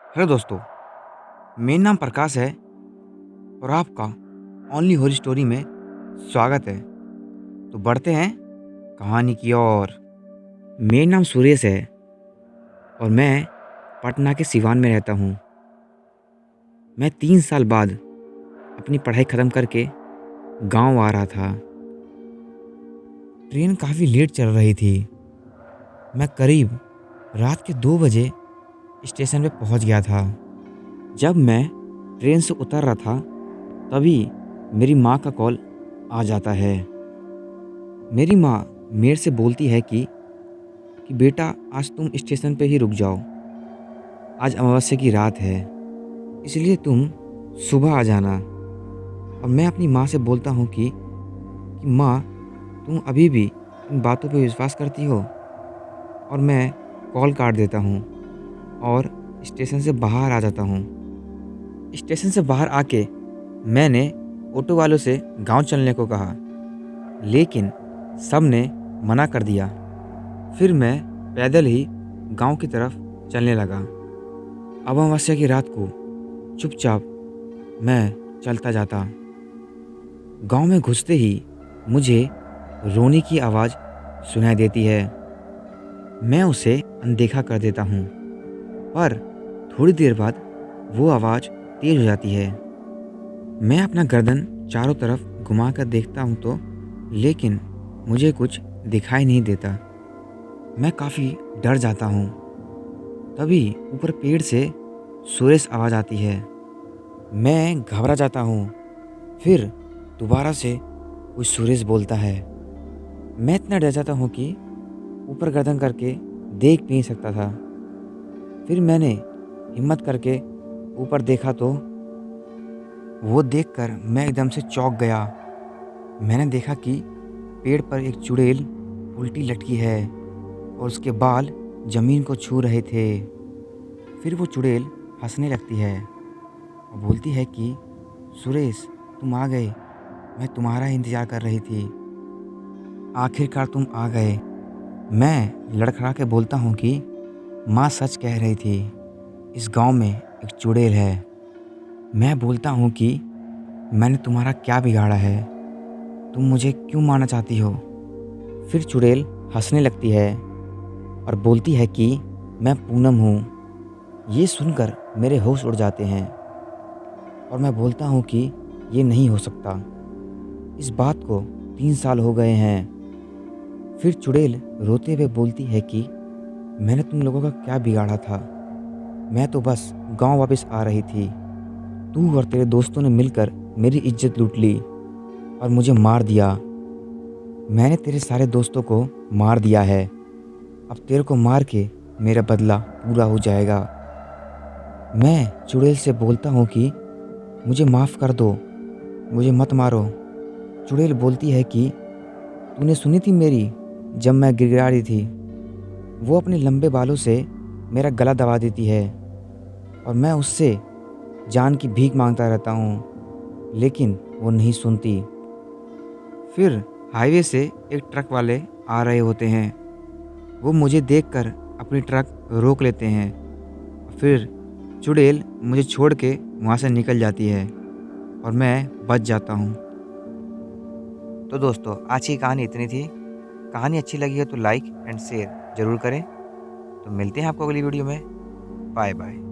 Hello दोस्तों, मेरा नाम प्रकाश है और आपका ओनली हॉरर स्टोरी में स्वागत है। तो बढ़ते हैं कहानी की ओर। मेरा नाम सुरेश है और मैं पटना के सिवान में रहता हूँ। मैं 3 साल बाद अपनी पढ़ाई ख़त्म करके गांव आ रहा था। ट्रेन काफ़ी लेट चल रही थी। मैं करीब रात के 2 बजे स्टेशन पे पहुँच गया था। जब मैं ट्रेन से उतर रहा था तभी मेरी माँ का कॉल आ जाता है। मेरी माँ मेरे से बोलती है कि बेटा आज तुम स्टेशन पे ही रुक जाओ। आज अमावस्या की रात है, इसलिए तुम सुबह आ जाना। और मैं अपनी माँ से बोलता हूँ कि माँ, तुम अभी भी इन बातों पे विश्वास करती हो? और मैं कॉल काट देता हूँ और स्टेशन से बाहर आ जाता हूँ। स्टेशन से बाहर आके मैंने ऑटो वालों से गांव चलने को कहा, लेकिन सब ने मना कर दिया। फिर मैं पैदल ही गांव की तरफ चलने लगा। अमावस्या की रात को चुपचाप मैं चलता जाता। गांव में घुसते ही मुझे रोने की आवाज़ सुनाई देती है। मैं उसे अनदेखा कर देता हूँ, पर थोड़ी देर बाद वो आवाज़ तेज हो जाती है। मैं अपना गर्दन चारों तरफ घुमा कर देखता हूँ लेकिन मुझे कुछ दिखाई नहीं देता। मैं काफ़ी डर जाता हूँ। तभी ऊपर पेड़ से सुरेश आवाज़ आती है। मैं घबरा जाता हूँ। फिर दोबारा से कोई सुरेश बोलता है। मैं इतना डर जाता हूँ कि ऊपर गर्दन करके देख भी नहीं सकता था। फिर मैंने हिम्मत करके ऊपर देखा तो वो देखकर मैं एकदम से चौंक गया। मैंने देखा कि पेड़ पर एक चुड़ैल उल्टी लटकी है और उसके बाल ज़मीन को छू रहे थे। फिर वो चुड़ैल हंसने लगती है और बोलती है कि सुरेश, तुम आ गए, मैं तुम्हारा इंतज़ार कर रही थी। आखिरकार तुम आ गए। मैं लड़खड़ा के बोलता हूँ कि माँ सच कह रही थी, इस गांव में एक चुड़ैल है। मैं बोलता हूँ कि मैंने तुम्हारा क्या बिगाड़ा है, तुम मुझे क्यों मारना चाहती हो? फिर चुड़ैल हंसने लगती है और बोलती है कि मैं पूनम हूँ। ये सुनकर मेरे होश उड़ जाते हैं और मैं बोलता हूँ कि ये नहीं हो सकता। इस बात को 3 साल हो गए हैं। फिर चुड़ैल रोते हुए बोलती है कि मैंने तुम लोगों का क्या बिगाड़ा था? मैं तो बस गांव वापस आ रही थी। तू और तेरे दोस्तों ने मिलकर मेरी इज्जत लूट ली और मुझे मार दिया। मैंने तेरे सारे दोस्तों को मार दिया है। अब तेरे को मार के मेरा बदला पूरा हो जाएगा। मैं चुड़ैल से बोलता हूँ कि मुझे माफ़ कर दो, मुझे मत मारो। चुड़ैल बोलती है कि तूने सुनी थी मेरी जब मैं गिड़गिड़ा रही थी? वो अपने लंबे बालों से मेरा गला दबा देती है और मैं उससे जान की भीख मांगता रहता हूँ, लेकिन वो नहीं सुनती। फिर हाईवे से एक ट्रक वाले आ रहे होते हैं। वो मुझे देखकर अपनी ट्रक रोक लेते हैं। फिर चुड़ैल मुझे छोड़ के वहाँ से निकल जाती है और मैं बच जाता हूँ। तो दोस्तों, आज की कहानी इतनी थी। कहानी अच्छी लगी है तो लाइक एंड शेयर ज़रूर करें। तो मिलते हैं आपको अगली वीडियो में। Bye bye.